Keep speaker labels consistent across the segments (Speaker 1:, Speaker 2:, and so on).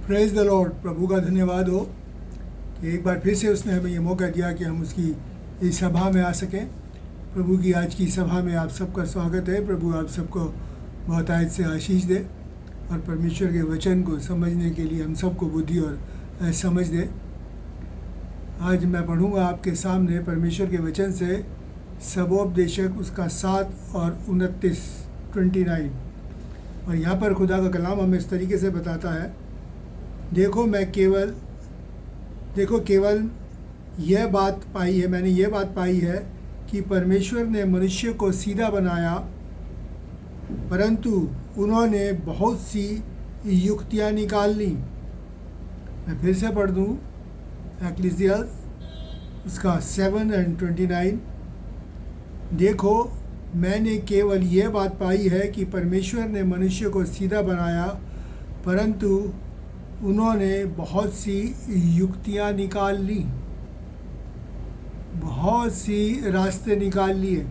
Speaker 1: Praise the Lord. प्रभु का धन्यवाद हो कि एक बार फिर से उसने हमें ये मौका दिया कि हम उसकी इस सभा में आ सकें। प्रभु की आज की सभा में आप सबका स्वागत है। प्रभु आप सबको बहुतायत से आशीष दे और परमेश्वर के वचन को समझने के लिए हम सबको बुद्धि और समझ दे। आज मैं पढ़ूंगा आपके सामने परमेश्वर के वचन से सबोपदेशक उसका 7 और 29 और यहाँ पर खुदा का कलाम हमें इस तरीके से बताता है, देखो केवल यह बात पाई है, मैंने यह बात पाई है कि परमेश्वर ने मनुष्य को सीधा बनाया, परंतु उन्होंने बहुत सी युक्तियाँ निकाल ली। मैं फिर से पढ़ दूँ एक्लीसियास उसका 7 और 29। देखो मैंने केवल यह बात पाई है कि परमेश्वर ने मनुष्य को सीधा बनाया, परंतु उन्होंने बहुत सी युक्तियाँ निकाल ली, बहुत सी रास्ते निकाल लिए।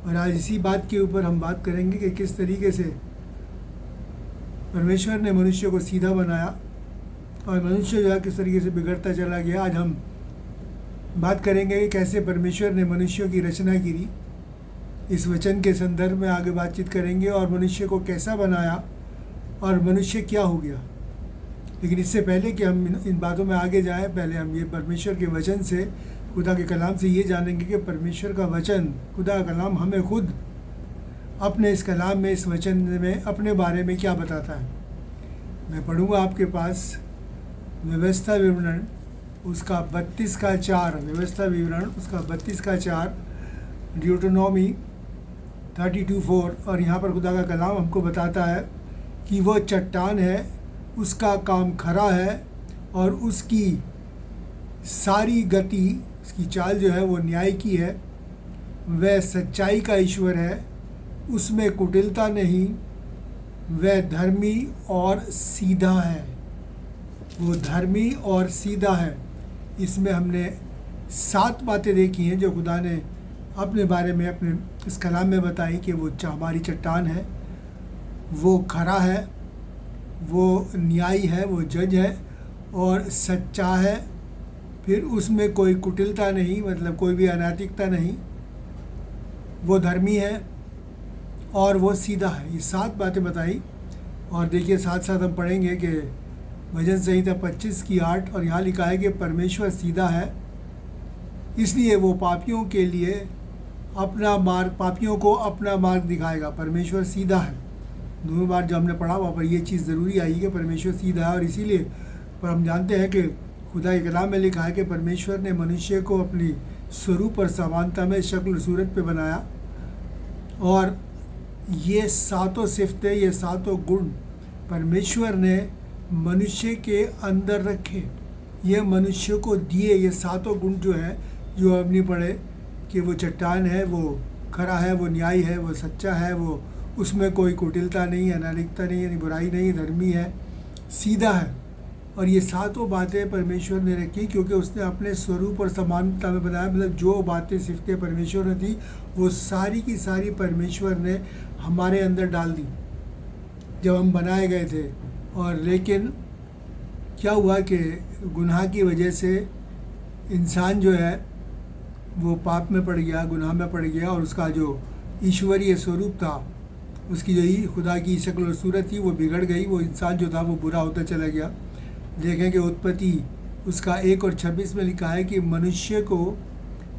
Speaker 1: और आज इसी बात के ऊपर हम बात करेंगे कि किस तरीके से परमेश्वर ने मनुष्य को सीधा बनाया और मनुष्य जो है किस तरीके से बिगड़ता चला गया। आज हम बात करेंगे कि कैसे परमेश्वर ने मनुष्यों की रचना की। इस वचन के संदर्भ में आगे बातचीत करेंगे और मनुष्य को कैसा बनाया और मनुष्य क्या हो गया। लेकिन इससे पहले कि हम इन बातों में आगे जाएं, पहले हम ये परमेश्वर के वचन से, खुदा के कलाम से ये जानेंगे कि परमेश्वर का वचन, खुदा का कलाम हमें खुद अपने इस कलाम में, इस वचन में अपने बारे में क्या बताता है। मैं पढ़ूँगा आपके पास व्यवस्था विवरण उसका 32:4, व्यवस्था विवरण उसका 32:4, ड्यूटोनॉमी 32:4। और यहाँ पर खुदा का कलाम हमको बताता है कि वह चट्टान है, उसका काम खरा है और उसकी सारी गति, उसकी चाल जो है वो न्याय की है। वह सच्चाई का ईश्वर है, उसमें कुटिलता नहीं, वह धर्मी और सीधा है। वो धर्मी और सीधा है। इसमें हमने 7 बातें देखी हैं जो खुदा ने अपने बारे में अपने इस कलाम में बताई कि वो हमारी चट्टान है, वो खरा है, वो न्यायी है, वो जज है और सच्चा है। फिर उसमें कोई कुटिलता नहीं, मतलब कोई भी अनैतिकता नहीं, वो धर्मी है और वो सीधा है। ये 7 बातें बताई। और देखिए साथ साथ हम पढ़ेंगे कि भजन संहिता 25:8 और यहाँ लिखा है कि परमेश्वर सीधा है, इसलिए वो पापियों के लिए अपना मार्ग, पापियों को अपना मार्ग दिखाएगा। परमेश्वर सीधा है। दोनों बार जो हमने पढ़ा वहाँ पर ये चीज़ ज़रूरी आई कि परमेश्वर सीधा है। और इसीलिए पर हम जानते हैं कि खुदा के कलाम में लिखा है कि परमेश्वर ने मनुष्य को अपनी स्वरूप और समानता में, शक्ल सूरत पे बनाया और ये 7 सिफतें, ये 7 गुण परमेश्वर ने मनुष्य के अंदर रखे, ये मनुष्य को दिए। ये 7 गुण जो है, जो हमने पढ़े कि वो चट्टान है, वो खरा है, वो न्याय है, वो सच्चा है, वो उसमें कोई कुटिलता नहीं, अनालिकता नहीं, यानी बुराई नहीं, धर्मी है, सीधा है। और ये 7 बातें परमेश्वर ने रखी क्योंकि उसने अपने स्वरूप और समानता में बनाया। मतलब जो बातें सिफतें परमेश्वर ने थी वो सारी की सारी परमेश्वर ने हमारे अंदर डाल दी जब हम बनाए गए थे। और लेकिन क्या हुआ कि गुनाह की वजह से इंसान जो है वो पाप में पड़ गया, गुनाह में पड़ गया और उसका जो ईश्वरीय स्वरूप था, उसकी जो खुदा की शक्ल और सूरत थी वो बिगड़ गई। वो इंसान जो था वो बुरा होता चला गया। देखें कि उत्पत्ति उसका 1 और 26 में लिखा है कि मनुष्य को,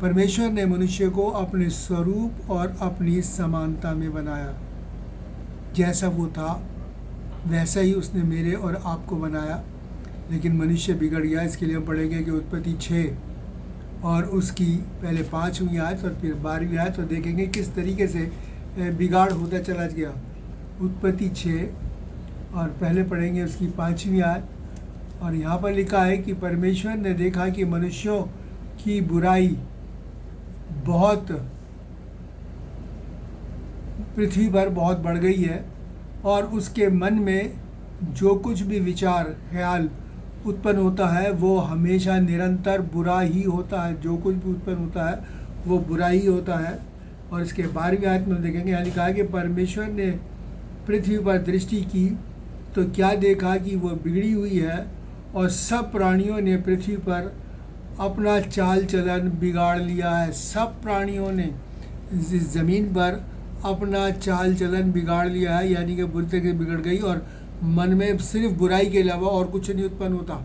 Speaker 1: परमेश्वर ने मनुष्य को अपने स्वरूप और अपनी समानता में बनाया। जैसा वो था वैसा ही उसने मेरे और आपको बनाया, लेकिन मनुष्य बिगड़ गया। इसके लिए हम पढ़ेंगे कि उत्पत्ति 6 और उसकी पहले 5वीं आयत और फिर 12वीं आयत, और देखेंगे किस तरीके से बिगाड़ होता चला गया। उत्पत्ति 6 और पहले पढ़ेंगे उसकी 5वीं आयत। और यहाँ पर लिखा है कि परमेश्वर ने देखा कि मनुष्यों की बुराई बहुत पृथ्वी पर बहुत बढ़ गई है और उसके मन में जो कुछ भी विचार, ख्याल उत्पन्न होता है वो हमेशा निरंतर बुरा ही होता है। जो कुछ भी उत्पन्न होता है वो बुरा ही होता है। और इसके 12वीं आयत में देखेंगे, यहाँ लिखा है कि परमेश्वर ने पृथ्वी पर दृष्टि की तो क्या देखा कि वो बिगड़ी हुई है और सब प्राणियों ने पृथ्वी पर अपना चाल चलन बिगाड़ लिया है। सब प्राणियों ने इस ज़मीन पर अपना चाल चलन बिगाड़ लिया है, यानी कि बुरी तरह से बिगड़ गई और मन में सिर्फ बुराई के अलावा और कुछ नहीं उत्पन्न होता।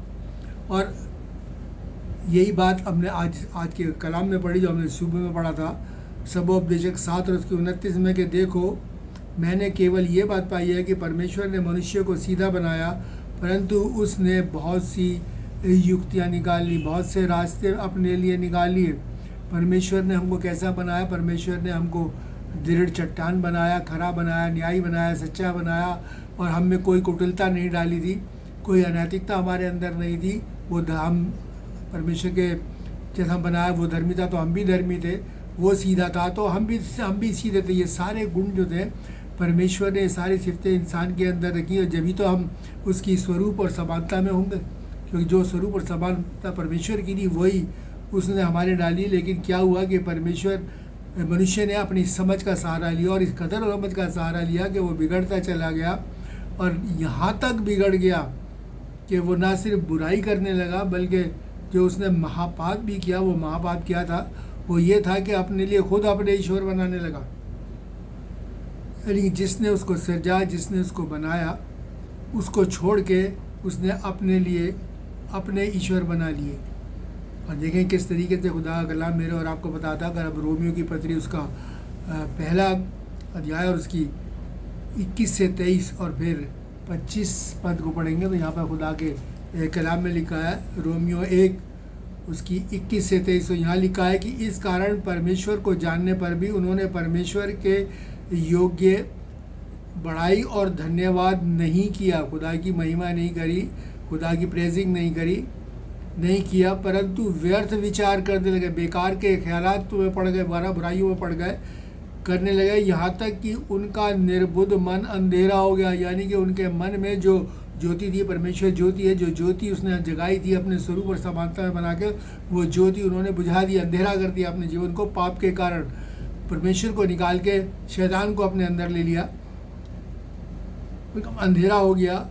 Speaker 1: और यही बात हमने आज के कलाम में पढ़ी, जो हमने सुबह में पढ़ा था, सबोपदेशक 7 और उसके 29 में, कि देखो मैंने केवल ये बात पाई है कि परमेश्वर ने मनुष्य को सीधा बनाया, परंतु उसने बहुत सी युक्तियाँ निकाल ली, बहुत से रास्ते अपने लिए निकाल लिए। परमेश्वर ने हमको कैसा बनाया? परमेश्वर ने हमको दृढ़ चट्टान बनाया, खरा बनाया, न्यायी बनाया, सच्चा बनाया, और हम में कोई कुटिलता नहीं डाली थी, कोई अनैतिकता हमारे अंदर नहीं थी। वो हम परमेश्वर के जैसा बनाया, वो धर्मी था तो हम भी धर्मी थे, वो सीधा था तो हम भी सीधे थे। ये सारे गुण जो थे परमेश्वर ने, सारी सिफतें इंसान के अंदर रखी, और जभी तो हम उसकी स्वरूप और समानता में होंगे, क्योंकि जो स्वरूप और समानता परमेश्वर की थी वही उसने हमारे डाली। लेकिन क्या हुआ कि मनुष्य ने अपनी समझ का सहारा लिया, और इस कदर समझ का सहारा लिया कि वो बिगड़ता चला गया, और यहाँ तक बिगड़ गया कि वो ना सिर्फ बुराई करने लगा, बल्कि जो उसने महापाप भी किया, वो महापाप क्या था? वो ये था कि अपने लिए खुद अपने ईश्वर बनाने लगा। यानी जिसने उसको सृजा, जिसने उसको बनाया, उसको छोड़ के उसने अपने लिए अपने ईश्वर बना लिए। और देखें किस तरीके से खुदा का कलाम मेरे और आपको बताता। अगर अब रोमियो की पत्री उसका पहला अध्याय और उसकी 21 से 23 और फिर 25 पद को पढ़ेंगे, तो यहाँ पर खुदा के कलाम में लिखा है, रोमियो 1 उसकी 21 से 23, तो यहाँ लिखा है कि इस कारण परमेश्वर को जानने पर भी उन्होंने परमेश्वर के योग्य बड़ाई और धन्यवाद नहीं किया, खुदा की महिमा नहीं करी, खुदा की प्रेजिंग नहीं किया, परंतु व्यर्थ विचार करने लगे, बेकार के ख्यालात में पड़ गए, बुराइयों में पड़ गए, करने लगे, यहाँ तक कि उनका निर्बुद्ध मन अंधेरा हो गया। यानी कि उनके मन में जो ज्योति थी, परमेश्वर ज्योति है, जो ज्योति उसने जगाई थी अपने स्वरूप और समानता में बना के, वो ज्योति उन्होंने बुझा दी, अंधेरा कर दिया अपने जीवन को। पाप के कारण परमेश्वर को निकाल के शैतान को अपने अंदर ले लिया, अंधेरा हो गया।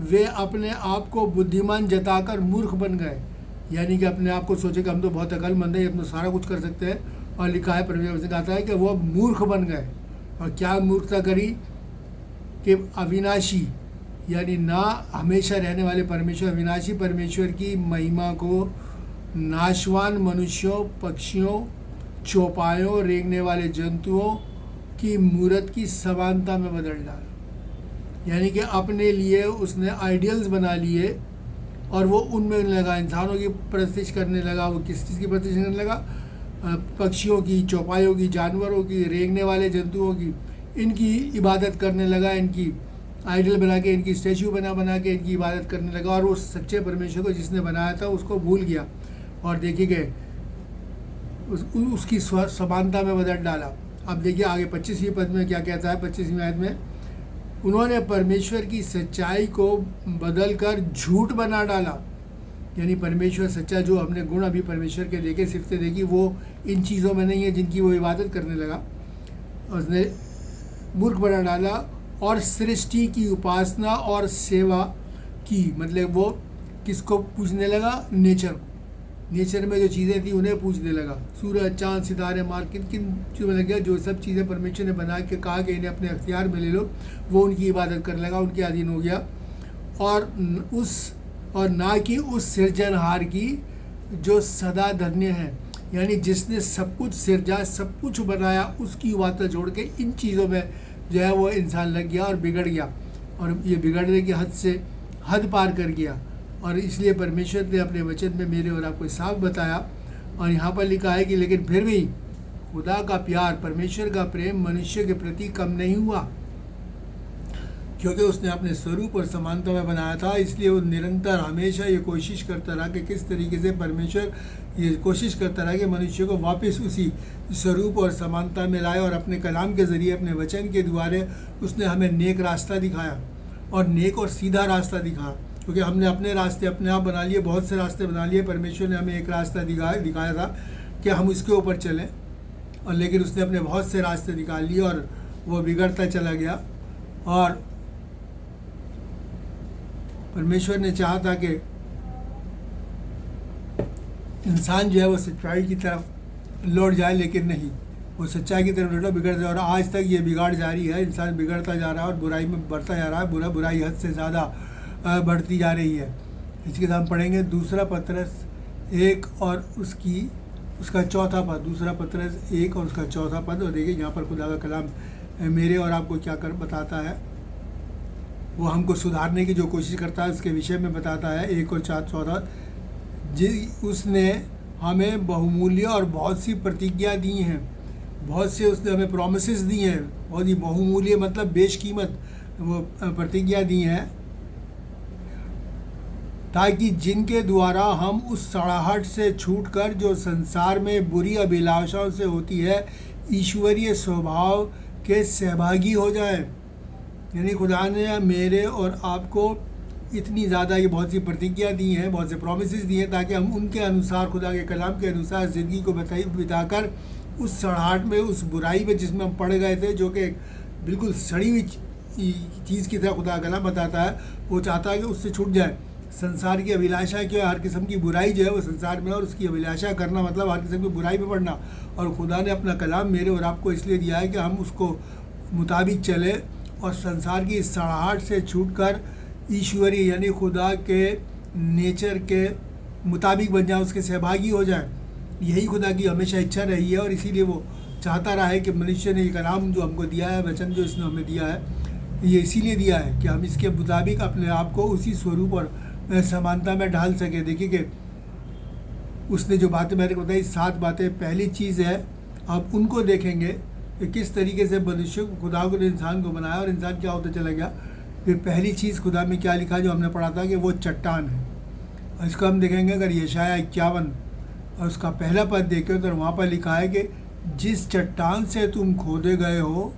Speaker 1: वे अपने आप को बुद्धिमान जताकर मूर्ख बन गए, यानी कि अपने आप को सोचे कि हम तो बहुत अक्लमंद हैं, हम तो सारा कुछ कर सकते हैं। और लिखा है, परमेश्वर से कहता है कि वो मूर्ख बन गए। और क्या मूर्खता करी? कि अविनाशी, यानी ना हमेशा रहने वाले परमेश्वर, अविनाशी परमेश्वर की महिमा को नाशवान मनुष्यों, पक्षियों, चौपायों, रेंगने वाले जंतुओं की मूरत की समानता में बदल डाला। यानी कि अपने लिए उसने आइडियल्स बना लिए और वो उनमें लगा, इंसानों की परस्तिश करने लगा। वो किस चीज़ की परस्तिश करने लगा? पक्षियों की, चौपायों की, जानवरों की, रेंगने वाले जंतुओं की, इनकी इबादत करने लगा, इनकी आइडल बना के, इनकी स्टैचू बना के इनकी इबादत करने लगा। और उस सच्चे परमेश्वर को जिसने बनाया था उसको भूल गया, और देखिए कि उसकी समानता में बदल डाला। अब देखिए आगे 25वीं पद में क्या कहता है। 25वीं आयत में, उन्होंने परमेश्वर की सच्चाई को बदल कर झूठ बना डाला। यानी परमेश्वर सच्चा, जो हमने गुण अभी परमेश्वर के देखे, सिफतें देखी, वो इन चीज़ों में नहीं है जिनकी वो इबादत करने लगा। उसने मूर्ख बना डाला और सृष्टि की उपासना और सेवा की। मतलब वो किसको पूजने लगा? नेचर में जो चीज़ें थी उन्हें पूजने लगा। सूरज, चांद, सितारे, मार, किन चीज़ों में लग गया? जो सब चीज़ें परमेश्वर ने बना के कहा कि इन्हें अपने अख्तियार में ले लो, वो उनकी इबादत करने लगा, उनके अधीन हो गया। और ना कि उस सृजनहार की जो सदा धन्य है, यानी जिसने सब कुछ सृजा, सब कुछ बनाया, उसकी इबादत जोड़ के इन चीज़ों में जो है वो इंसान लग गया और बिगड़ गया। और ये बिगड़ने की हद पार कर गया। और इसलिए परमेश्वर ने अपने वचन में मेरे और आपको साफ बताया। और यहाँ पर लिखा है कि लेकिन फिर भी खुदा का प्यार, परमेश्वर का प्रेम मनुष्य के प्रति कम नहीं हुआ, क्योंकि उसने अपने स्वरूप और समानता में बनाया था। इसलिए वो निरंतर हमेशा ये कोशिश करता रहा कि किस तरीके से परमेश्वर ये कोशिश करता रहा कि मनुष्य को वापस उसी स्वरूप और समानता में लाए। और अपने कलाम के ज़रिए, अपने वचन के द्वारा उसने हमें नेक रास्ता दिखाया, और नेक और सीधा रास्ता दिखाया। क्योंकि हमने अपने रास्ते अपने आप बना लिए, बहुत से रास्ते बना लिए। परमेश्वर ने हमें एक रास्ता दिखाया था कि हम उसके ऊपर चलें, और लेकिन उसने अपने बहुत से रास्ते निकाल लिए और वो बिगड़ता चला गया। और परमेश्वर ने चाहा था कि इंसान जो है वो सच्चाई की तरफ लौट जाए, लेकिन नहीं, वो सच्चाई की तरफ लौटा बिगड़ जाए। और आज तक ये बिगाड़ जारी है, इंसान बिगड़ता जा रहा है और बुराई में बढ़ता जा रहा है, बुराई हद से ज़्यादा बढ़ती जा रही है। इसके साथ हम पढ़ेंगे दूसरा पतरस 1 और उसका चौथा पद, दूसरा पतरस 1 और उसका चौथा पद। और देखिए यहाँ पर खुदा का कलाम मेरे और आपको क्या बताता है, वो हमको सुधारने की जो कोशिश करता है उसके विषय में बताता है। 1 और 4 14, उसने हमें बहुमूल्य और बहुत सी प्रतिज्ञा दी हैं, बहुत से उसने हमें प्रोमिसेस दी हैं, बहुत ही बहुमूल्य मतलब बेशकीमत वो प्रतिज्ञा दी हैं, ताकि जिनके द्वारा हम उस सड़ाहट से छूटकर जो संसार में बुरी अभिलाषाओं से होती है, ईश्वरीय स्वभाव के सहभागी हो जाएं। यानी खुदा ने मेरे और आपको इतनी ज़्यादा ये बहुत सी प्रतिज्ञा दी हैं, बहुत से प्रोमिसेस दिए हैं, ताकि हम उनके अनुसार, खुदा के कलाम के अनुसार ज़िंदगी को बिताकर उस सड़ाहट में, उस बुराई में जिसमें हम पड़ गए थे, जो कि बिल्कुल सड़ी हुई चीज़ की तरह खुदा का कलाम बताता है, वो चाहता है कि उससे छूट जाए। संसार की अभिलाषा क्या है? हर किस्म की बुराई जो है वो संसार में, और उसकी अभिलाषा करना मतलब हर किस्म की बुराई में पड़ना। और खुदा ने अपना कलाम मेरे और आपको इसलिए दिया है कि हम उसको मुताबिक चले और संसार की सड़ाहट से छूटकर ईश्वरीय यानी खुदा के नेचर के मुताबिक बन जाए, उसके सहभागी हो जाए। यही खुदा की हमेशा इच्छा रही है, और इसीलिए वो चाहता रहा है कि मनुष्य ने ये कलाम जो हमको दिया है, वचन जो इसने हमें दिया है, ये इसीलिए दिया है कि हम इसके मुताबिक अपने आप को उसी स्वरूप और समानता में ढाल सके। देखिए कि उसने जो बातें मैंने बताई 7 बातें, पहली चीज़ है आप उनको देखेंगे कि किस तरीके से मनुष्य को, खुदा को, इंसान को बनाया और इंसान क्या होता चला गया। फिर पहली चीज़ खुदा में क्या लिखा जो हमने पढ़ा था कि वो चट्टान है। और इसको हम देखेंगे अगर यशाया 51 और उसका पहला पद देखें तो वहाँ पर लिखा है कि जिस चट्टान से तुम खोदे गए हो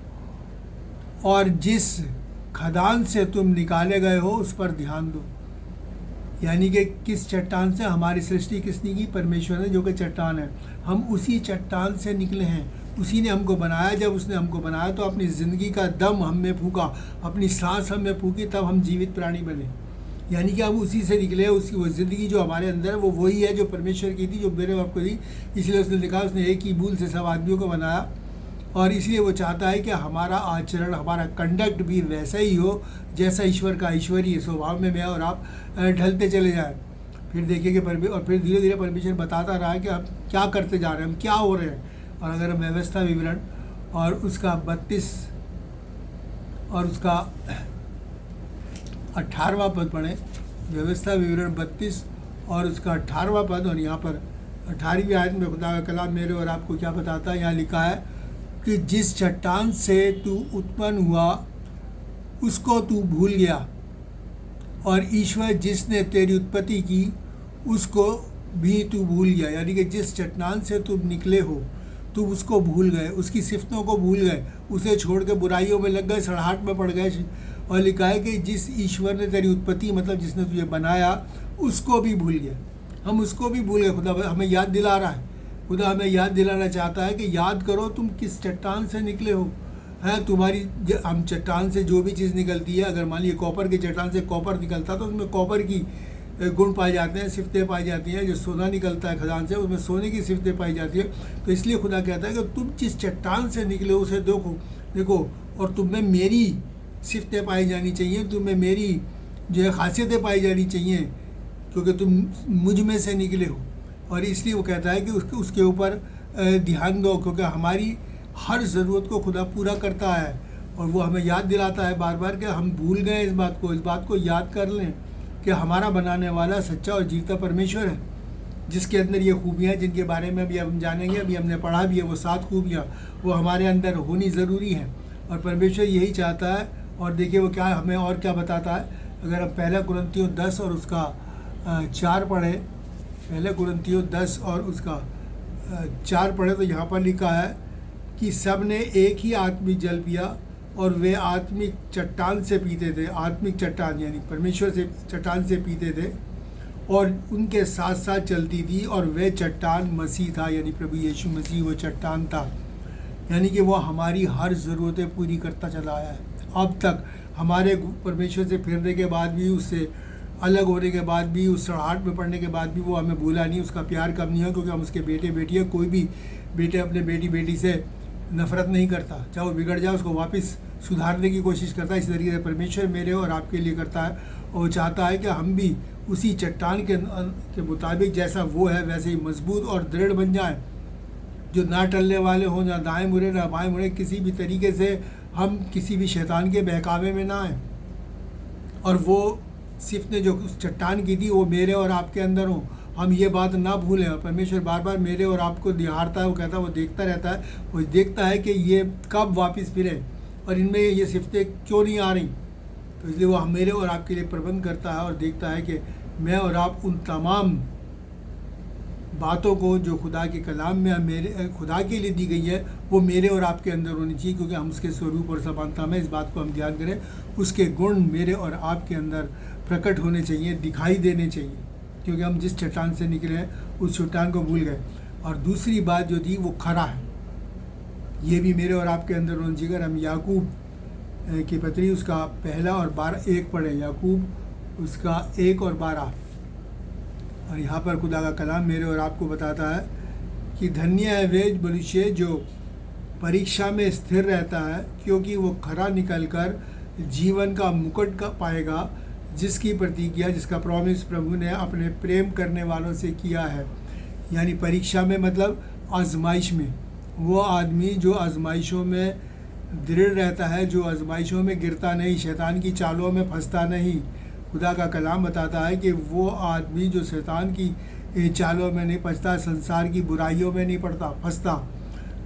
Speaker 1: और जिस खदान से तुम निकाले गए हो उस पर ध्यान दो। यानी कि किस चट्टान से? हमारी सृष्टि किसने की? परमेश्वर ने, जो कि चट्टान है। हम उसी चट्टान से निकले हैं, उसी ने हमको बनाया। जब उसने हमको बनाया तो अपनी ज़िंदगी का दम हम में फूका, अपनी सांस हम में फूकी, तब हम जीवित प्राणी बने। यानी कि हम उसी से निकले। उसकी वो ज़िंदगी जो हमारे अंदर है वो वही है जो परमेश्वर की थी, जो मेरे बाप को दी। इसलिए उसने लिखा, उसने एक ही बूंद से सब आदमियों को बनाया, और इसलिए वो चाहता है कि हमारा आचरण, हमारा कंडक्ट भी वैसा ही हो जैसा ईश्वर का ईश्वरीय स्वभाव में मैं और आप ढलते चले जाएं। फिर देखिए कि और फिर धीरे धीरे परमेश्वर बताता रहा है कि आप क्या करते जा रहे हैं, हम क्या हो रहे हैं। और अगर हम व्यवस्था विवरण और उसका 32 और उसका 18वां पद पढ़ें, व्यवस्था विवरण 32 और उसका 18वां पद, और यहाँ पर 18वीं आयत में खुदा का कलाम मेरे और आपको क्या बताता है। यहाँ लिखा है कि जिस चट्टान से तू उत्पन्न हुआ उसको तू भूल गया, और ईश्वर जिसने तेरी उत्पत्ति की उसको भी तू भूल गया। यानी कि जिस चट्टान से तुम निकले हो तुम उसको भूल गए, उसकी सिफतों को भूल गए, उसे छोड़ के बुराइयों में लग गए, सड़ाहट में पड़ गए। और लिखा है कि जिस ईश्वर ने तेरी उत्पत्ति मतलब जिसने तुझे बनाया उसको भी भूल गया। हम उसको भी भूल गए। खुदा हमें याद दिला रहा है, खुदा हमें याद दिलाना चाहता है कि याद करो तुम किस चट्टान से निकले हो। है तुम्हारी हम चट्टान से जो भी चीज़ निकलती है, अगर मान लीजिए कॉपर की चट्टान से कॉपर निकलता तो उसमें कॉपर की गुण पाए जाते हैं, सिफतें पाई जाती हैं। जो सोना निकलता है खदान से उसमें सोने की सिफतें पाई जाती है। तो इसलिए खुदा कहता है कि तुम जिस चट्टान से निकले हो उसे देखो और तुम में मेरी सिफतें पाई जानी चाहिए, तुम में मेरी जो है खासियतें पाई जानी चाहिए, क्योंकि तुम मुझ में से निकले हो। और इसलिए वो कहता है कि उसके ऊपर ध्यान दो, क्योंकि हमारी हर ज़रूरत को खुदा पूरा करता है। और वो हमें याद दिलाता है बार बार कि हम भूल गए इस बात को याद कर लें कि हमारा बनाने वाला सच्चा और जीवता परमेश्वर है, जिसके अंदर ये खूबियाँ जिनके बारे में अभी हम जानेंगे, अभी हमने पढ़ा भी है, वो 7 खूबियाँ वो हमारे अंदर होनी ज़रूरी हैं। और परमेश्वर यही चाहता है। और देखिए वो क्या हमें और क्या बताता है। अगर हम पहला कुरिन्थियों 10 और उसका 4 पढ़े, पहले कुरिन्थियों 10 और उसका 4 पढ़े, तो यहाँ पर लिखा है कि सब ने एक ही आत्मिक जल पिया और वे आत्मिक चट्टान से पीते थे। आत्मिक चट्टान यानी परमेश्वर से चट्टान से पीते थे, और उनके साथ साथ चलती थी, और वे चट्टान मसीह था, यानी प्रभु यीशु मसीह वो चट्टान था। यानी कि वो हमारी हर ज़रूरतें पूरी करता चला आया है। अब तक हमारे परमेश्वर से फिरने के बाद भी, उससे अलग होने के बाद भी, उस सड़ाहट में पड़ने के बाद भी वो हमें भूला नहीं, उसका प्यार कम नहीं है, क्योंकि हम उसके बेटे बेटी हैं। कोई भी बेटे अपने बेटी बेटी से नफरत नहीं करता, चाहे वो बिगड़ जाए उसको वापस सुधारने की कोशिश करता है। इसी तरीके से परमेश्वर मेरे और आपके लिए करता है, और वो चाहता है कि हम भी उसी चट्टान के मुताबिक जैसा वो है वैसे ही मजबूत और दृढ़ बन जाए, जो ना टलने वाले हों, ना दाएं मुड़े ना बाएं मुड़े, किसी भी तरीके से हम किसी भी शैतान के बहकावे में ना आए। और वो सिर्फ ने जो उस चट्टान की थी वो मेरे और आपके अंदर हो, हम ये बात ना भूलें। और परमेश्वर बार बार मेरे और आपको निहारता है, वो कहता है, वो देखता रहता है, वो देखता है कि ये कब वापस फिरे और इनमें ये सिफतें क्यों नहीं आ रही। तो इसलिए वो मेरे और आपके लिए प्रबंध करता है और देखता है कि मैं और आप उन तमाम बातों को जो खुदा के कलाम में मेरे खुदा के लिए दी गई है वो मेरे और आपके अंदर होनी चाहिए, क्योंकि हम उसके स्वरूप और समानता में, इस बात को हम ध्यान करें, उसके गुण मेरे और आपके अंदर प्रकट होने चाहिए, दिखाई देने चाहिए, क्योंकि हम जिस चट्टान से निकले हैं उस चट्टान को भूल गए। और दूसरी बात जो थी वो खरा है, ये भी मेरे और आपके अंदर होना चाहिए। अगर हम याकूब की पत्री उसका 1 और 1 पढ़ें, याकूब उसका 1 और 12, और यहाँ पर खुदा का कलाम मेरे और आपको बताता है कि धन्य है वे मनुष्य जो परीक्षा में स्थिर रहता है, क्योंकि वो खरा निकलकर जीवन का मुकुट का पाएगा, जिसकी प्रतिज्ञा, जिसका प्रॉमिस प्रभु ने अपने प्रेम करने वालों से किया है। यानी परीक्षा में मतलब आजमाइश में, वो आदमी जो आजमाइशों में दृढ़ रहता है, जो आजमाइशों में गिरता नहीं, शैतान की चालों में फंसता नहीं। खुदा का कलाम बताता है कि वो आदमी जो शैतान की चालों में नहीं फंसता, संसार की बुराइयों में नहीं पड़ता फंसता,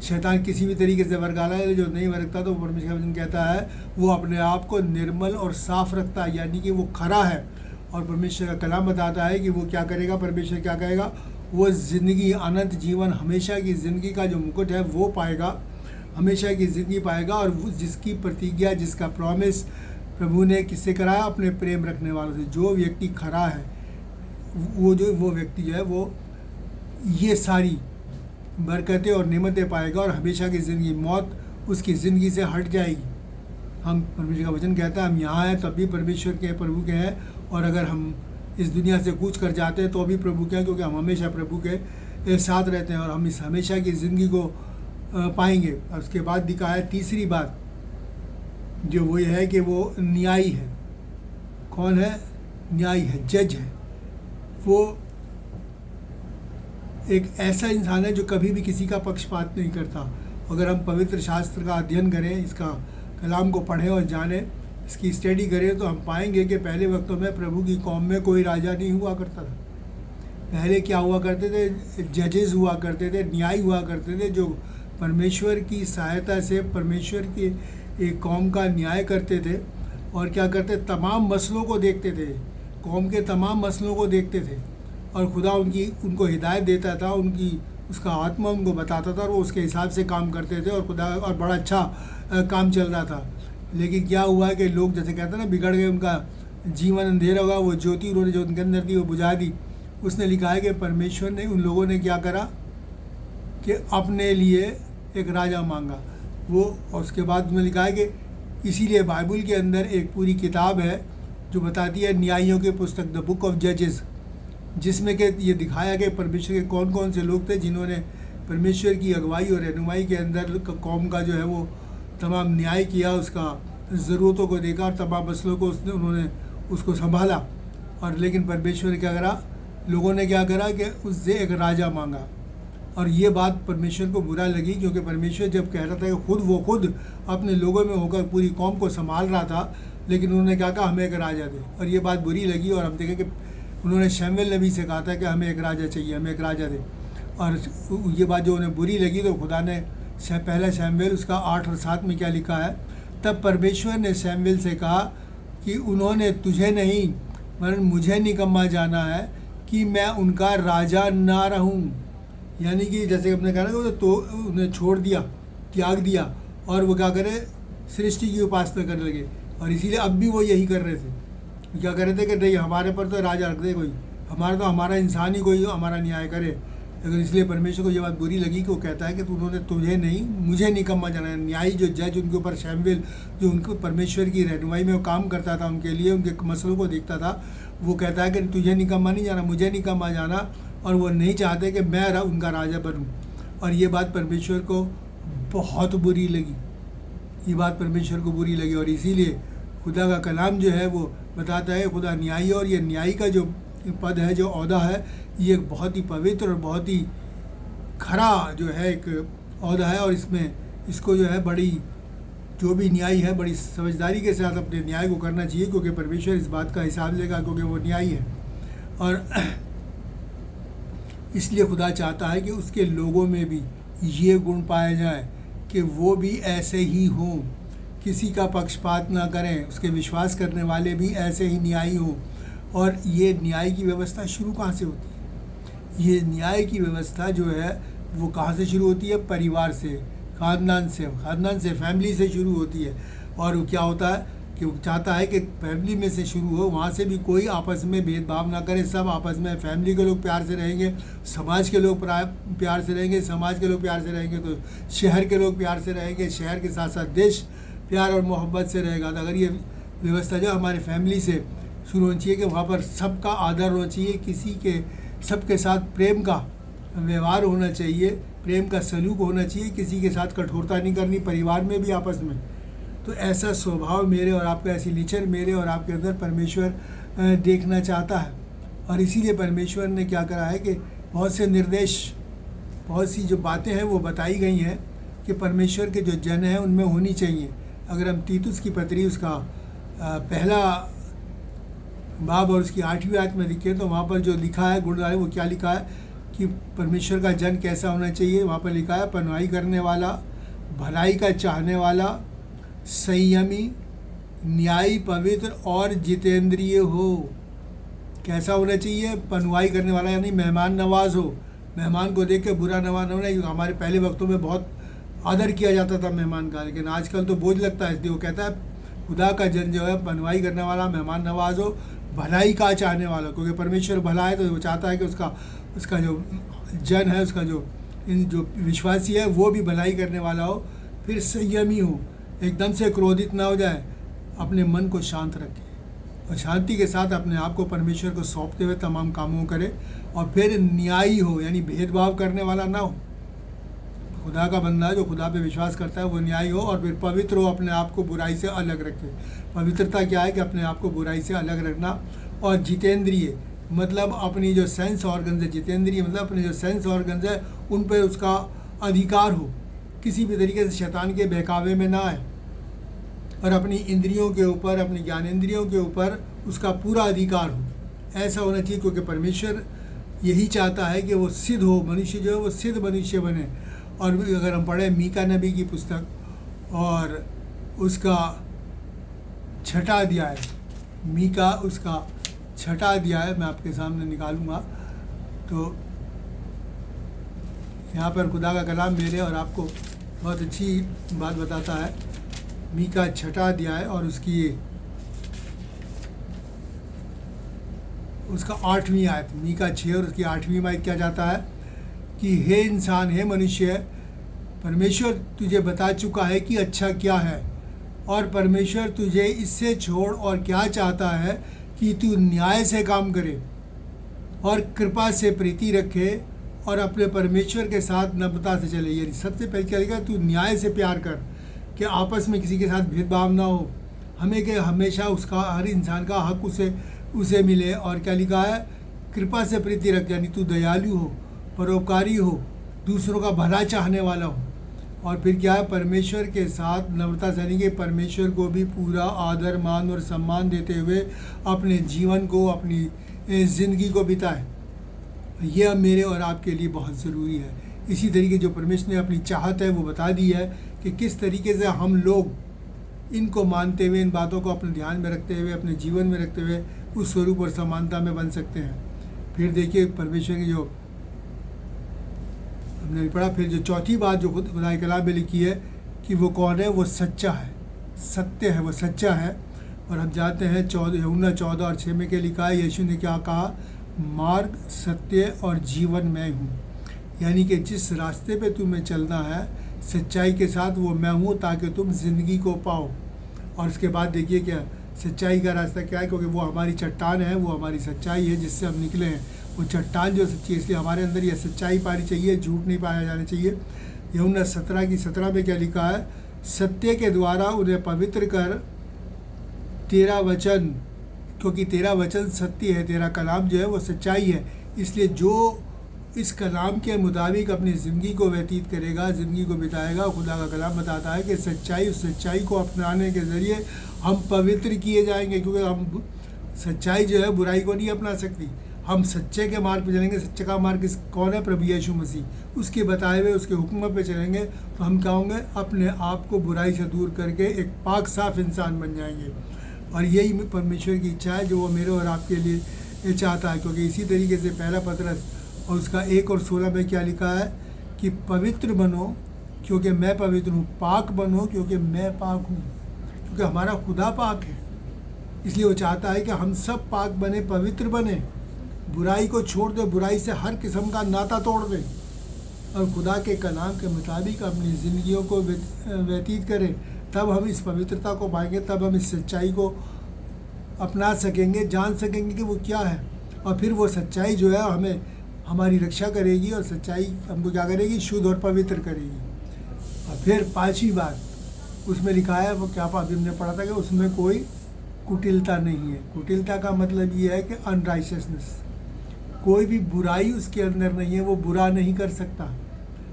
Speaker 1: शैतान किसी भी तरीके से वर्गाला है जो नहीं वर्गता, तो परमेश्वर का वचन कहता है वो अपने आप को निर्मल और साफ रखता है, यानी कि वो खरा है। और परमेश्वर का कलाम बताता है कि वो क्या करेगा, परमेश्वर क्या कहेगा, वो ज़िंदगी, अनंत जीवन, हमेशा की ज़िंदगी का जो मुकुट है वो पाएगा, हमेशा की ज़िंदगी पाएगा। और वो जिसकी प्रतिज्ञा, जिसका प्रॉमिस प्रभु ने किससे कराया, अपने प्रेम रखने वालों से। जो व्यक्ति खरा है वो व्यक्ति जो है वो ये सारी बरकतें और नेमतें पाएगा, और हमेशा की ज़िंदगी, मौत उसकी ज़िंदगी से हट जाएगी। हम, परमेश्वर का वचन कहता है, हम यहाँ हैं तब भी परमेश्वर के, प्रभु के हैं, और अगर हम इस दुनिया से कूच कर जाते हैं तो भी प्रभु के हैं, क्योंकि हम हमेशा प्रभु के साथ रहते हैं, और हम इस हमेशा की ज़िंदगी को पाएंगे। और उसके बाद दिखाया तीसरी बात जो वो ये है कि वो न्यायी है। कौन है? न्यायी है, जज है। वो एक ऐसा इंसान है जो कभी भी किसी का पक्षपात नहीं करता। अगर हम पवित्र शास्त्र का अध्ययन करें, इसका कलाम को पढ़ें और जानें, इसकी स्टडी करें, तो हम पाएंगे कि पहले वक्तों में प्रभु की कौम में कोई राजा नहीं हुआ करता था। पहले क्या हुआ करते थे? जजेस हुआ करते थे, न्याय हुआ करते थे, जो परमेश्वर की सहायता से परमेश्वर की एक कौम का न्याय करते थे। और क्या करते? तमाम मसलों को देखते थे, कौम के तमाम मसलों को देखते थे, और खुदा उनको हिदायत देता था, उसका आत्मा उनको बताता था, और वो उसके हिसाब से काम करते थे, और खुदा, और बड़ा अच्छा काम चल रहा था। लेकिन क्या हुआ कि लोग, जैसे कहते हैं ना, बिगड़ गए, उनका जीवन अंधेरा होगा, वो ज्योति उन्होंने जो उनके अंदर थी वो बुझा दी। उसने लिखा है कि परमेश्वर ने, उन लोगों ने क्या करा कि अपने लिए एक राजा मांगा। वो, और उसके बाद उसमें लिखा है कि इसीलिए बाइबल के अंदर एक पूरी किताब है जो बताती है न्यायियों की पुस्तक, द बुक ऑफ जजेस, जिसमें कि ये दिखाया कि परमेश्वर के कौन कौन से लोग थे जिन्होंने परमेश्वर की अगुवाई और रहनुमाई के अंदर कौम का जो है वो तमाम न्याय किया, उसका ज़रूरतों को देखा, और तमाम मसलों को उन्होंने उसको संभाला। और लेकिन परमेश्वर ने क्या करा, लोगों ने क्या करा कि उससे एक राजा मांगा। और ये बात परमेश्वर को बुरा लगी, क्योंकि परमेश्वर जब कह रहा था कि वो खुद अपने लोगों में होकर पूरी कौम को संभाल रहा था, लेकिन उन्होंने क्या कहा, हमें एक राजा दे। और ये बात बुरी लगी, और हम देखें कि उन्होंने शमूएल नबी से कहा था कि हमें एक राजा चाहिए, हमें एक राजा दे। और ये बात जो उन्हें बुरी लगी, तो खुदा ने पहला शमूएल उसका 8 और 7 में क्या लिखा है, तब परमेश्वर ने शमूएल से कहा कि उन्होंने तुझे नहीं वरन मुझे निकम्मा जाना है कि मैं उनका राजा ना रहूं। यानी कि जैसे अपने कहा ना, तो उन्हें छोड़ दिया, त्याग दिया, और वो क्या करे, सृष्टि की उपासना करने लगे। और इसीलिए अब भी वो यही कर रहे थे, क्या कर रहे थे कि नहीं, हमारे पर तो राजा रख दे कोई, हमारा इंसान ही कोई हमारा न्याय करे। लेकिन इसलिए परमेश्वर को ये बात बुरी लगी कि वो कहता है कि उन्होंने तुझे नहीं मुझे निकम्मा जाना है। न्यायी जो जज उनके ऊपर शमूएल, जो उनको परमेश्वर की रहनुमाई में वो काम करता था, उनके लिए उनके मसलों को देखता था, वो कहता है कि तुझे निकम्मा नहीं जाना, मुझे निकम्मा जाना, और वो नहीं चाहते कि मैं उनका राजा बनूं। और ये बात परमेश्वर को बहुत बुरी लगी, ये बात परमेश्वर को बुरी लगी। और इसीलिए खुदा का कलाम जो है वो बताता है खुदा न्यायी, और ये न्यायी का जो पद है, जो ओहदा है, ये बहुत ही पवित्र और बहुत ही खरा जो है एक ओहदा है। और इसमें इसको जो है बड़ी, जो भी न्यायी है, बड़ी समझदारी के साथ अपने न्याय को करना चाहिए, क्योंकि परमेश्वर इस बात का हिसाब लेगा, क्योंकि वो न्यायी है। और इसलिए खुदा चाहता है कि उसके लोगों में भी ये गुण पाया जाए कि वो भी ऐसे ही हों, किसी का पक्षपात ना करें, उसके विश्वास करने वाले भी ऐसे ही न्यायी हों। और ये न्याय की व्यवस्था शुरू कहाँ से होती है? ये न्याय की व्यवस्था जो है वो कहाँ से शुरू होती है? परिवार से, ख़ानदान से, फैमिली से शुरू होती है। और वो क्या होता है कि वो चाहता है कि फैमिली में से शुरू हो, वहाँ से भी कोई आपस में भेदभाव ना करे, सब आपस में, फैमिली के लोग प्यार से रहेंगे, समाज के लोग प्यार से रहेंगे, समाज के लोग प्यार से रहेंगे तो शहर के लोग प्यार से रहेंगे, शहर के साथ साथ देश प्यार और मोहब्बत से रहेगा। तो अगर ये व्यवस्था जो हमारे फैमिली से शुरू होनी चाहिए कि वहाँ पर सबका आदर होना चाहिए, किसी के सबके साथ प्रेम का व्यवहार होना चाहिए, प्रेम का सलूक होना चाहिए, किसी के साथ कठोरता नहीं करनी, परिवार में भी आपस में। तो ऐसा स्वभाव मेरे और आपका, ऐसी नेचर मेरे और आपके अंदर परमेश्वर देखना चाहता है। और इसीलिए परमेश्वर ने क्या करा है कि बहुत से निर्देश, बहुत सी जो बातें हैं वो बताई गई हैं कि परमेश्वर के जो जन हैं उनमें होनी चाहिए। अगर हम तीतुस की पत्री उसका पहला बाब और उसकी 8वीं आयत में देखें तो वहाँ पर जो लिखा है गुण वो क्या लिखा है कि परमेश्वर का जन कैसा होना चाहिए। वहाँ पर लिखा है पनवाई करने वाला, भलाई का चाहने वाला, संयमी, न्यायी, पवित्र और जितेंद्रिय हो। कैसा होना चाहिए? पनवाई करने वाला, यानी मेहमान नवाज हो, मेहमान को देख के बुरा नवाज होना। हमारे पहले वक्तों में बहुत आदर किया जाता था मेहमान का, लेकिन आजकल तो बोझ लगता है। इसलिए वो कहता है खुदा का जन जो है पनवाई करने वाला, मेहमान नवाज हो, भलाई का चाहने वाला, क्योंकि परमेश्वर भला है तो वो चाहता है कि उसका जो जन है, उसका जो विश्वासी है वो भी भलाई करने वाला हो। फिर संयमी हो, एकदम से क्रोधित ना हो जाए, अपने मन को शांत रखे और शांति के साथ अपने आप को परमेश्वर को सौंपते हुए तमाम कामों करे। और फिर न्यायी हो, यानी भेदभाव करने वाला ना हो। खुदा का बंदा जो खुदा पे विश्वास करता है वो न्यायी हो। और फिर पवित्र हो, अपने आप को बुराई से अलग रखे। पवित्रता क्या है कि अपने आप को बुराई से अलग रखना। और जितेंद्रिय मतलब अपनी जो सेंस ऑर्गन्स है, जितेंद्रिय मतलब अपने जो सेंस ऑर्गन्स है उन पर उसका अधिकार हो, किसी भी तरीके से शैतान के बहकावे में ना आए, और अपनी इंद्रियों के ऊपर, अपनी ज्ञानेंद्रियों के ऊपर उसका पूरा अधिकार हो। ऐसा होना चाहिए क्योंकि परमेश्वर यही चाहता है कि वो सिद्ध हो, मनुष्य जो है वो सिद्ध मनुष्य बने। और अगर हम पढ़ें मीका नबी की पुस्तक और उसका 6वां अध्याय, मीका उसका 6वां अध्याय मैं आपके सामने निकालूंगा, तो यहाँ पर खुदा का कलाम मेरे और आपको बहुत अच्छी बात बताता है। मीका 6वां अध्याय और उसका 8वीं आयत, मीका 6 और उसकी 8वीं आयत क्या जाता है कि हे इंसान, हे मनुष्य, परमेश्वर तुझे बता चुका है कि अच्छा क्या है, और परमेश्वर तुझे इससे छोड़ और क्या चाहता है कि तू न्याय से काम करे और कृपा से प्रीति रखे और अपने परमेश्वर के साथ नम्रता से चले। यानी सबसे पहले क्या लिखा, तू न्याय से प्यार कर, कि आपस में किसी के साथ भेदभाव ना हो, हमें कि हमेशा उसका, हर इंसान का हक उसे मिले। और क्या लिखा है, कृपा से प्रीति रख, यानी तू दयालु हो, परोपकारी हो, दूसरों का भला चाहने वाला हो। और फिर क्या है, परमेश्वर के साथ नम्रता से, यानी कि परमेश्वर को भी पूरा आदर, मान और सम्मान देते हुए अपने जीवन को, अपनी ज़िंदगी को बिताए। यह मेरे और आपके लिए बहुत ज़रूरी है। इसी तरीके जो परमेश्वर ने अपनी चाहत है वो बता दी है कि किस तरीके से हम लोग इनको मानते हुए, इन बातों को अपने ध्यान में रखते हुए, अपने जीवन में रखते हुए उस स्वरूप और समानता में बन सकते हैं। फिर देखिए परमेश्वर की जो हमने पढ़ा, फिर जो चौथी बात जो खुदा के कलाम में लिखी है कि वो कौन है, वो सच्चा है, सत्य है, वो सच्चा है। और हम जाते हैं यूहन्ना 14 और 6 में क्या लिखा है, यीशु ने क्या कहा, मार्ग, सत्य और जीवन मैं हूँ। यानी कि जिस रास्ते पे तुम्हें चलना है सच्चाई के साथ, वो मैं हूँ, ताकि तुम ज़िंदगी को पाओ। और उसके बाद देखिए क्या सच्चाई का रास्ता क्या है, क्योंकि वो हमारी चट्टान है, वो हमारी सच्चाई है जिससे हम निकले हैं। वो चट्टान जो सच्ची है, इसलिए हमारे अंदर यह सच्चाई पानी चाहिए, झूठ नहीं पाया जाना चाहिए। यूहन्ना 17 में क्या लिखा है, सत्य के द्वारा उन्हें पवित्र कर तेरा वचन, क्योंकि तेरा वचन सत्य है, तेरा कलाम जो है वो सच्चाई है। इसलिए जो इस कलाम के मुताबिक अपनी ज़िंदगी को व्यतीत करेगा, ज़िंदगी को बिताएगा, खुदा का कलाम बताता है कि सच्चाई, उस सच्चाई को अपनाने के ज़रिए हम पवित्र किए जाएंगे, क्योंकि हम सच्चाई जो है बुराई को नहीं अपना सकती। हम सच्चे के मार्ग पे चलेंगे। सच्चे का मार्ग कौन है? प्रभु यीशु मसीह। उसके बताए हुए, उसके हुक्म पे चलेंगे तो हम क्या होंगे? अपने आप को बुराई से दूर करके एक पाक साफ इंसान बन जाएंगे। और यही परमेश्वर की इच्छा है जो वो मेरे और आपके लिए चाहता है, क्योंकि इसी तरीके से पहला पतरस और उसका 1 और 16 में क्या लिखा है कि पवित्र बनो क्योंकि मैं पवित्र हूँ, पाक बनो क्योंकि मैं पाक हूँ, क्योंकि हमारा खुदा पाक है। इसलिए वो चाहता है कि हम सब पाक बने, पवित्र बने, बुराई को छोड़ दें, बुराई से हर किस्म का नाता तोड़ दें और खुदा के कलाम के मुताबिक अपनी ज़िंदगियों को व्यतीत करें। तब हम इस पवित्रता को पाएंगे, तब हम इस सच्चाई को अपना सकेंगे, जान सकेंगे कि वो क्या है। और फिर वो सच्चाई जो है हमें हमारी रक्षा करेगी और सच्चाई हमको क्या करेगी? शुद्ध और पवित्र करेगी। और फिर 5वीं बात उसमें लिखा है, वो क्या अभी हमने पढ़ा था कि उसमें कोई कुटिलता नहीं है। कुटिलता का मतलब ये है कि अनराइचियसनेस, कोई भी बुराई उसके अंदर नहीं है, वो बुरा नहीं कर सकता।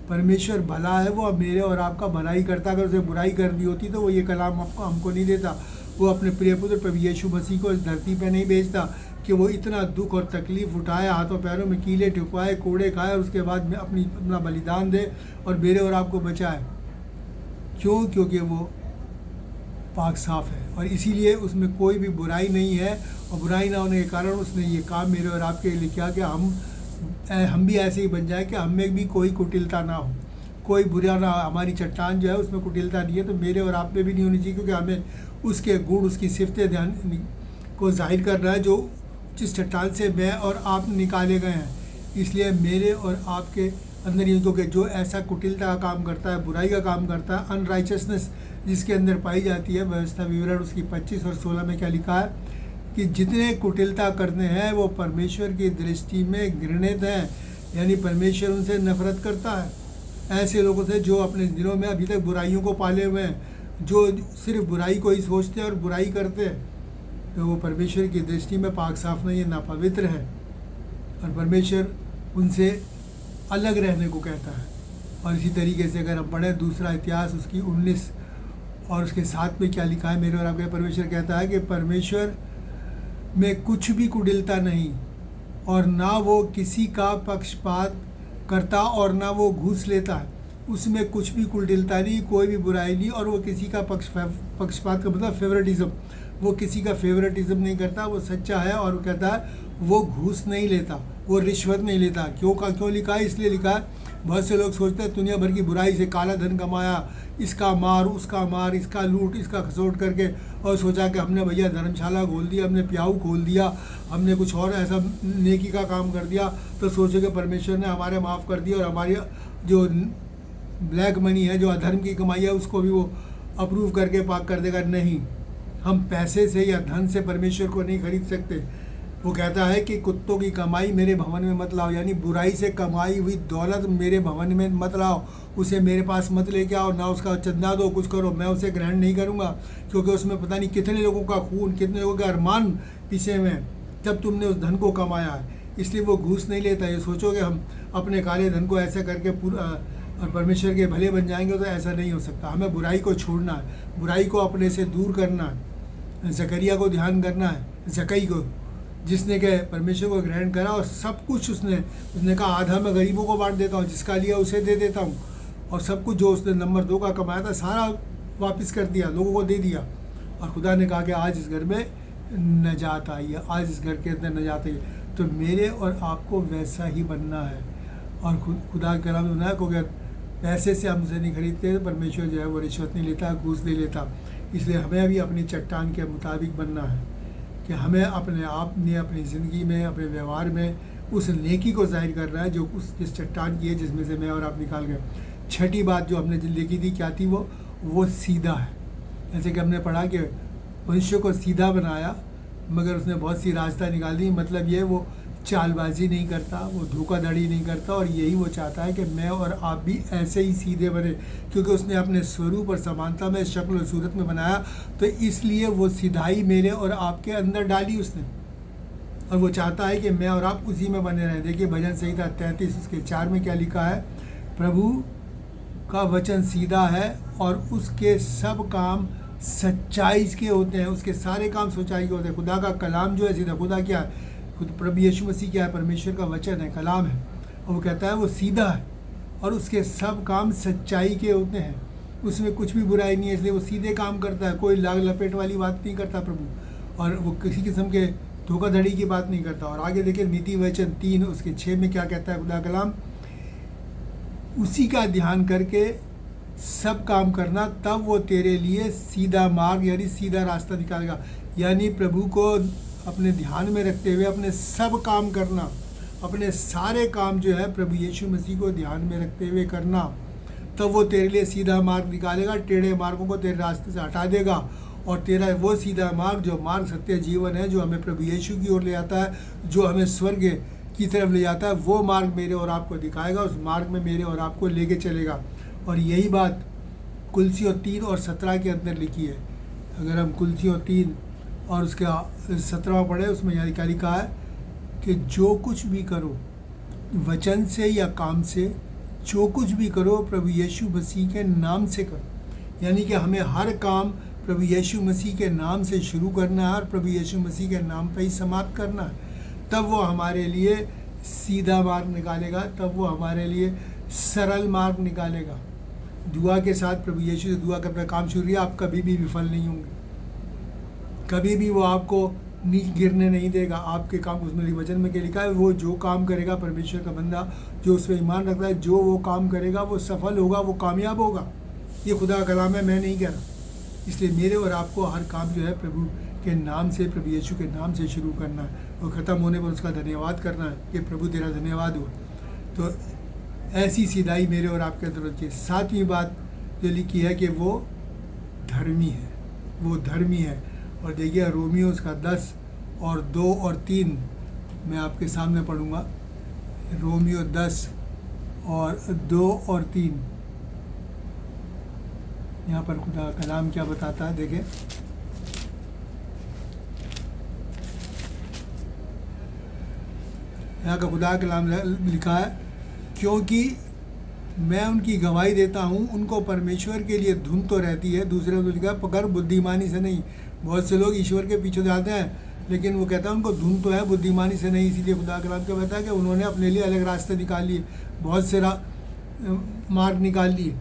Speaker 1: परमेश्वर भला है, वो अब मेरे और आपका भलाई करता। अगर उसे बुराई करनी होती तो वो ये कलाम हमको नहीं देता। वो अपने प्रिय पुत्र प्रभु यीशु मसीह को इस धरती पे नहीं भेजता कि वो इतना दुख और तकलीफ़ उठाए, हाथों पैरों में कीले ठुकवाए, कोड़े खाए और उसके बाद में अपना बलिदान दे और मेरे और आपको बचाए। क्यों? क्योंकि वो पाक साफ है और इसीलिए उसमें कोई भी बुराई नहीं है। और बुराई ना होने के कारण उसने ये काम मेरे और आपके लिए किया कि हम भी ऐसे ही बन जाए कि हम में भी कोई कुटिलता ना हो, कोई बुरा ना। हमारी चट्टान जो है उसमें कुटिलता नहीं है, तो मेरे और आप में भी नहीं होनी चाहिए, क्योंकि हमें उसके गुण, उसकी सिफतें ध्यान को जाहिर करना है जो जिस चट्टान से मैं और आप निकाले गए हैं। इसलिए मेरे और आपके अंदर ये, क्योंकि जो ऐसा कुटिलता का काम करता है, बुराई का काम करता है, अनराइचियसनेस जिसके अंदर पाई जाती है, व्यवस्था विवरण उसकी 25 और 16 में क्या लिखा है कि जितने कुटिलता करते हैं वो परमेश्वर की दृष्टि में घृणित हैं, यानी परमेश्वर उनसे नफरत करता है। ऐसे लोगों से जो अपने दिलों में अभी तक बुराइयों को पाले हुए हैं, जो सिर्फ बुराई को ही सोचते हैं और बुराई करते हैं, तो वो परमेश्वर की दृष्टि में पाक साफ नहीं है, ना पवित्र है। और परमेश्वर उनसे अलग रहने को कहता है। और इसी तरीके से अगर हम पढ़ें दूसरा इतिहास उसकी 19 और उसके 7 में क्या लिखा है, मेरे और आपके परमेश्वर कहता है कि परमेश्वर में कुछ भी कुटिलता नहीं और ना वो किसी का पक्षपात करता और ना वो घूस लेता है। उसमें कुछ भी कुटिलता नहीं, कोई भी बुराई नहीं, और वो किसी का पक्षपात का मतलब फेवरेटिज्म, वो किसी का फेवरेटिज्म नहीं करता। वो सच्चा है और वो कहता है वो घूस नहीं लेता, वो रिश्वत नहीं लेता। क्यों लिखा है? इसलिए लिखा है, बहुत से लोग सोचते हैं दुनिया भर की बुराई से काला धन कमाया, इसका मार, उसका मार, इसका लूट, इसका खसोट करके, और सोचा कि हमने भैया धर्मशाला खोल दिया, हमने प्याऊ खोल दिया, हमने कुछ और ऐसा नेकी का काम कर दिया, तो सोचे कि परमेश्वर ने हमारे माफ़ कर दिया और हमारी जो ब्लैक मनी है, जो अधर्म की कमाई है, उसको भी वो अप्रूव करके पाक कर देगा। नहीं, हम पैसे से या धन से परमेश्वर को नहीं खरीद सकते। वो कहता है कि कुत्तों की कमाई मेरे भवन में मत लाओ, यानी बुराई से कमाई हुई दौलत मेरे भवन में मत लाओ, उसे मेरे पास मत लेके आओ, ना उसका चंदा दो, कुछ करो, मैं उसे ग्रहण नहीं करूँगा, क्योंकि उसमें पता नहीं कितने लोगों का खून, कितने लोगों के अरमान पीछे में जब तुमने उस धन को कमाया है। इसलिए वो घूस नहीं लेता। ये सोचो कि हम अपने काले धन को ऐसे करके पूरा और परमेश्वर के भले बन जाएंगे, तो ऐसा नहीं हो सकता। हमें बुराई को छोड़ना है, बुराई को अपने से दूर करना है। जकरिया को ध्यान करना है, जकई को, जिसने के परमेश्वर को ग्रहण करा और सब कुछ उसने कहा आधा मैं गरीबों को बांट देता हूँ, जिसका लिया उसे दे देता हूँ, और सब कुछ जो उसने नंबर 2 का कमाया था सारा वापस कर दिया, लोगों को दे दिया। और खुदा ने कहा कि आज इस घर में नजात आई है, आज इस घर के अंदर नजात आई है। तो मेरे और आपको वैसा ही बनना है। और खुदा के कलाम में बनाया को अगर पैसे से हमसे नहीं खरीदते, तो परमेश्वर जो है वो रिश्वत नहीं लेता, घूस नहीं लेता। इसलिए हमें भी अपनी चट्टान के मुताबिक बनना है कि हमें अपने आप में, अपनी ज़िंदगी में, अपने व्यवहार में उस नेकी को जाहिर करना है जो उस जिस चट्टान की है जिसमें से मैं और आप निकाल गए। छठी बात जो हमने लिखी थी क्या थी, वो सीधा है। जैसे कि हमने पढ़ा कि मनुष्य को सीधा बनाया, मगर उसने बहुत सी रास्ता निकाल दी। मतलब ये वो चालबाजी नहीं करता, वो धोखाधड़ी नहीं करता, और यही वो चाहता है कि मैं और आप भी ऐसे ही सीधे बने, क्योंकि उसने अपने स्वरूप और समानता में, शक्ल और सूरत में बनाया, तो इसलिए वो सिधाई मेरे और आपके अंदर डाली उसने, और वो चाहता है कि मैं और आप उसी में बने रहें। देखिए भजन संहिता 33 उसके 4 में क्या लिखा है, प्रभु का वचन सीधा है और उसके सब काम सच्चाई के होते हैं, उसके सारे काम सच्चाई के होते हैं। खुदा का कलाम जो है सीधा, खुदा क्या है, खुद प्रभु यीशु मसीह क्या है, परमेश्वर का वचन है, कलाम है, और वो कहता है वो सीधा है और उसके सब काम सच्चाई के होते हैं, उसमें कुछ भी बुराई नहीं है, इसलिए वो सीधे काम करता है, कोई लाग लपेट वाली बात नहीं करता प्रभु, और वो किसी किस्म के धोखाधड़ी की बात नहीं करता। और आगे देखिए नीति वचन 3 उसके 6 में क्या कहता है खुदा कलाम, उसी का ध्यान करके सब काम करना, तब वो तेरे लिए सीधा मार्ग यानी सीधा रास्ता निकालेगा। यानी प्रभु को अपने ध्यान में रखते हुए अपने सब काम करना, अपने सारे काम जो है प्रभु यीशु मसीह को ध्यान में रखते हुए करना, तब वो तेरे लिए सीधा मार्ग निकालेगा, टेढ़े मार्गों को तेरे रास्ते से हटा देगा, और तेरा वो सीधा मार्ग, जो मार्ग सत्य जीवन है, जो हमें प्रभु यीशु की ओर ले जाता है, जो हमें स्वर्ग की तरफ ले जाता है, वो मार्ग मेरे और आपको दिखाएगा, उस मार्ग में मेरे और आपको लेके चलेगा। और यही बात कुलसियों 3 और 17 के अंदर लिखी है। अगर हम कुलसियों 3 और उसके 17वां पढ़े, उसमें यहाँ क्या लिखा है कि जो कुछ भी करो वचन से या काम से, जो कुछ भी करो प्रभु यीशु मसीह के नाम से करो। यानी कि हमें हर काम प्रभु यीशु मसीह के नाम से शुरू करना है और प्रभु यीशु मसीह के नाम पर ही समाप्त करना है, तब वो हमारे लिए सीधा मार्ग निकालेगा, तब वो हमारे लिए सरल मार्ग निकालेगा। दुआ के साथ प्रभु यीशु से दुआ करना काम शुरू किया, आप कभी भी विफल नहीं होंगे, कभी भी वो आपको नीचे गिरने नहीं देगा। आपके काम, उसमें वचन में क्या लिखा है, वो जो काम करेगा, परमेश्वर का बंदा जो उस पर ईमान रखता है, जो वो काम करेगा वो सफल होगा, वो कामयाब होगा। ये खुदा का कलाम है, मैं नहीं कह रहा। इसलिए मेरे और आपको हर काम जो है प्रभु के नाम से, प्रभु यीशु के नाम से शुरू करना है, और ख़त्म होने पर उसका धन्यवाद करना है कि प्रभु तेरा धन्यवाद हो। तो ऐसी सीधाई मेरे और आपके अंदर होती है। 7वीं बात जो लिखी है कि वो धर्मी है, वो धर्मी है। और देखिए रोमियो उसका 10 और 2 और 3 मैं आपके सामने पढ़ूंगा। रोमियो 10 और 2 और 3 यहाँ पर खुदा का कलाम क्या बताता है, देखें। यहाँ का खुदा का कलाम लिखा है, क्योंकि मैं उनकी गवाही देता हूँ, उनको परमेश्वर के लिए धुन तो रहती है। दूसरे में लिखा है, पकड़ बुद्धिमानी से नहीं। बहुत से लोग ईश्वर के पीछे जाते हैं, लेकिन वो कहता है उनको धुन तो है, बुद्धिमानी से नहीं। इसीलिए खुदा कलाम क्या कहता है कि उन्होंने अपने लिए अलग रास्ते निकाल लिए, बहुत से मार्ग निकाल लिए,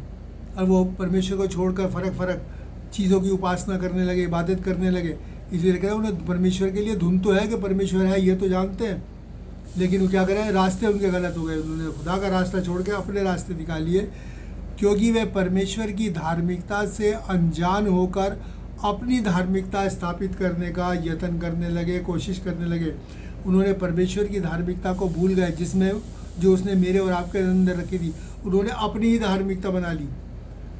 Speaker 1: और वो परमेश्वर को छोड़कर फ़र्क चीज़ों की उपासना करने लगे, इबादत करने लगे। इसलिए कहता है उन्हें परमेश्वर के लिए धुन तो है कि परमेश्वर है, ये तो जानते हैं, लेकिन वो क्या करें, रास्ते उनके गलत हो गए। उन्होंने खुदा का रास्ता छोड़ के अपने रास्ते निकाल लिए, क्योंकि वे परमेश्वर की धार्मिकता से अनजान होकर अपनी धार्मिकता स्थापित करने का यत्न करने लगे, कोशिश करने लगे। उन्होंने परमेश्वर की धार्मिकता को भूल गए, जिसमें जो उसने मेरे और आपके अंदर रखी थी। उन्होंने अपनी ही धार्मिकता बना ली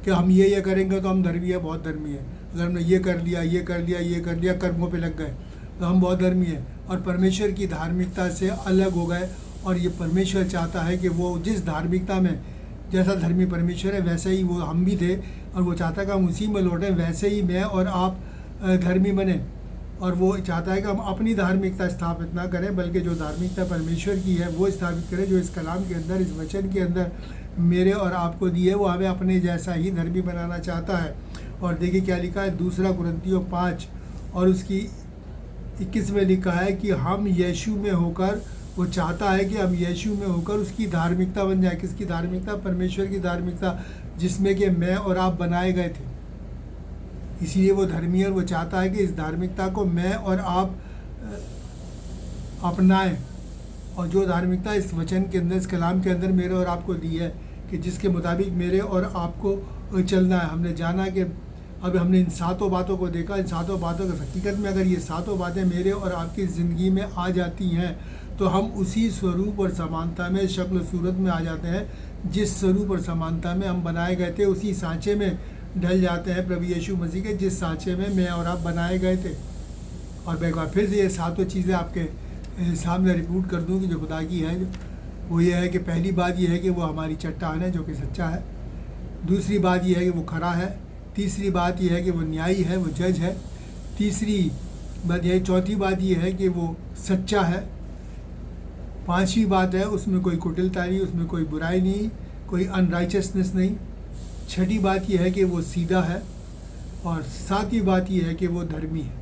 Speaker 1: कि हम ये करेंगे तो हम धर्मी है, बहुत धर्मी है। अगर हमने ये कर लिया, ये कर लिया, ये कर लिया, कर्मों पे लग गए तो हम बहुत धर्मी है, और परमेश्वर की धार्मिकता से अलग हो गए। और ये परमेश्वर चाहता है कि वो जिस धार्मिकता में, जैसा धर्मी परमेश्वर है वैसे ही वो हम भी थे, और वो चाहता है कि हम उसी में लौटें, वैसे ही मैं और आप धर्मी बने। और वो चाहता है कि हम अपनी धार्मिकता स्थापित ना करें, बल्कि जो धार्मिकता परमेश्वर की है वो स्थापित करें, जो इस कलाम के अंदर, इस वचन के अंदर मेरे और आपको दी है। वो हमें अपने जैसा ही धर्मी बनाना चाहता है। और देखिए क्या लिखा है, 2 कुरिन्थियों 5 और उसकी 21 में लिखा है कि हम यीशु में होकर, वो चाहता है कि हम यीशु में होकर उसकी धार्मिकता बन जाए। किसकी धार्मिकता? परमेश्वर की धार्मिकता, जिसमें कि मैं और आप बनाए गए थे। इसीलिए वो धर्मी है, और वो चाहता है कि इस धार्मिकता को मैं और आप अपनाएं। और जो धार्मिकता इस वचन के अंदर, इस कलाम के अंदर मेरे और आपको दी है, कि जिसके मुताबिक मेरे और आपको चलना है। हमने जाना कि अब हमने इन 7 बातों को देखा। इन 7 बातों की हकीकत में अगर ये 7 बातें मेरे और आपकी ज़िंदगी में आ जाती हैं, तो हम उसी स्वरूप और समानता में, शक्ल सूरत में आ जाते हैं, जिस स्वरूप और समानता में हम बनाए गए थे। उसी सांचे में ढल जाते हैं प्रभु यीशु मसीह के जिस सांचे में मैं और आप बनाए गए थे। और मैं एक बार फिर से ये सातों चीज़ें आपके सामने रिपोर्ट कर दूँ कि जो खुदा की है, वो ये है कि पहली बात ये है कि वो हमारी चट्टान है जो कि सच्चा है। दूसरी बात ये है कि वो खरा है। तीसरी बात ये है कि वो न्यायी है, वो जज है। तीसरी बात यह, चौथी बात ये है कि वो सच्चा है। पांचवी बात है उसमें कोई कुटिलता नहीं, उसमें कोई बुराई नहीं, कोई अनराइचसनेस नहीं। छठी बात यह है कि वो सीधा है। और सातवीं बात यह है कि वो धर्मी है।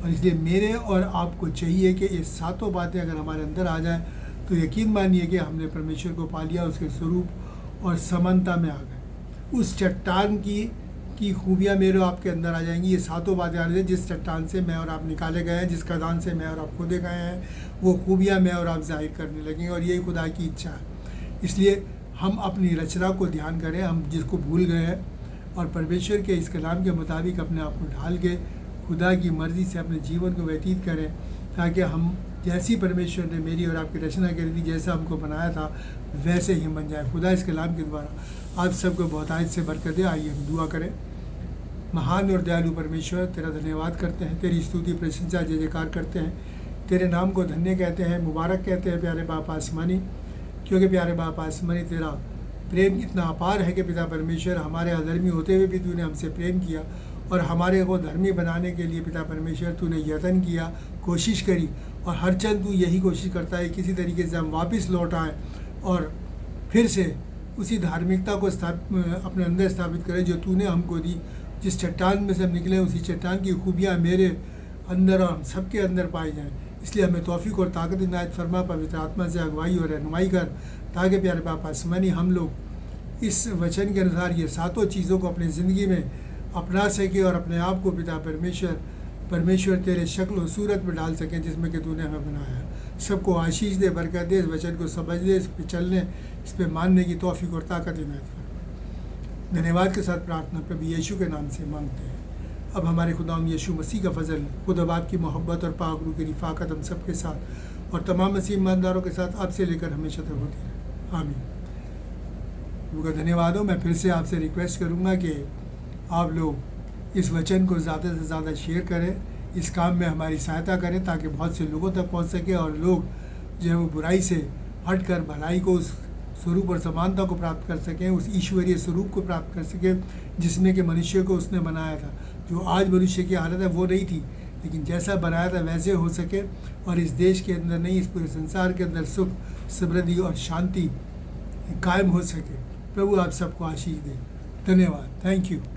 Speaker 1: और इसलिए मेरे और आपको चाहिए कि ये सातों बातें अगर हमारे अंदर आ जाए तो यकीन मानिए कि हमने परमेश्वर को पा लिया, उसके स्वरूप और समानता में आ गए। उस चट्टान की खूबियाँ मेरे और आपके अंदर आ जाएंगी। ये सातों बातें आ रही हैं, जिस चट्टान से मैं और आप निकाले गए हैं, जिस खदान से मैं और आप खोदे गए हैं, वो खूबियाँ मैं और आप जाहिर करने लगेंगे। और यही खुदा की इच्छा है। इसलिए हम अपनी रचना को ध्यान करें, हम जिसको भूल गए हैं, और परमेश्वर के इस कलाम के मुताबिक अपने आप को ढाल के खुदा की मर्ज़ी से अपने जीवन को व्यतीत करें, ताकि हम जैसी परमेश्वर ने मेरी और आपकी रचना करी थी, जैसा हमको बनाया था, वैसे ही बन जाए। खुदा इस कलाम के द्वारा आप सबको बहुतायत से बरकत दे। आइए हम दुआ करें। महान और दयालु परमेश्वर, तेरा धन्यवाद करते हैं, तेरी स्तुति प्रशंसा जय जयकार करते हैं, तेरे नाम को धन्य कहते हैं, मुबारक कहते हैं प्यारे बाप आसमानी। क्योंकि प्यारे बाप आसमानी, तेरा प्रेम इतना अपार है कि पिता परमेश्वर, हमारे अधर्मी होते हुए भी तूने हमसे प्रेम किया, और हमारे को धर्मी बनाने के लिए पिता परमेश्वर तूने यत्न किया, कोशिश करी। और हर चंद तू यही कोशिश करता है किसी तरीके से हम वापस लौट आएँ और फिर से उसी धार्मिकता को अपने अंदर स्थापित करें जो तूने हमको दी। जिस चट्टान में से हम निकले, उसी चट्टान की खूबियाँ मेरे अंदर और हम सबके अंदर पाई जाएँ। इसलिए हमें तौफीक और ताकत इनायत फरमा, पवित्र आत्मा से अगुवाई और रहनुमाई कर, ताकि प्यारे बाप आसमानी हम लोग इस वचन के अनुसार ये सातों चीज़ों को अपनी ज़िंदगी में अपना सके और अपने आप को पिता परमेश्वर तेरे शक्ल और सूरत में डाल सकें जिसमें कि तूने हमें बनाया है। सबको आशीष दे, बरकत दे, इस वचन को समझने, इस पर चलने, इस पर मानने की तौफीक और ताकत इनायत फरमा। धन्यवाद के साथ प्रार्थना प्रभु यीशु के नाम से मांगते हैं। अब हमारे खुदावंद यीशु मसीह का फजल, खुदा बाप की मोहब्बत और पाक रूह की रिफ़ाकत हम सब के साथ और तमाम मसीह ईमानदारों के साथ अब से लेकर हमेशा तक होती रहे। आमीन। उनका धन्यवाद हो। मैं फिर से आपसे रिक्वेस्ट करूँगा कि आप लोग इस वचन को ज़्यादा से ज़्यादा शेयर करें, इस काम में हमारी सहायता करें, ताकि बहुत से लोगों तक पहुँच सके और लोग जो है वो बुराई से हट कर भलाई को, उस स्वरूप और समानता को प्राप्त कर सकें, उस ईश्वरीय स्वरूप को प्राप्त कर सकें जिसमें कि मनुष्य को उसने बनाया था। जो आज मनुष्य की हालत है वो नहीं थी, लेकिन जैसा बनाया था वैसे हो सके, और इस देश के अंदर नहीं, इस पूरे संसार के अंदर सुख, समृद्धि और शांति कायम हो सके। प्रभु आप सबको आशीष दे। धन्यवाद। Thank you.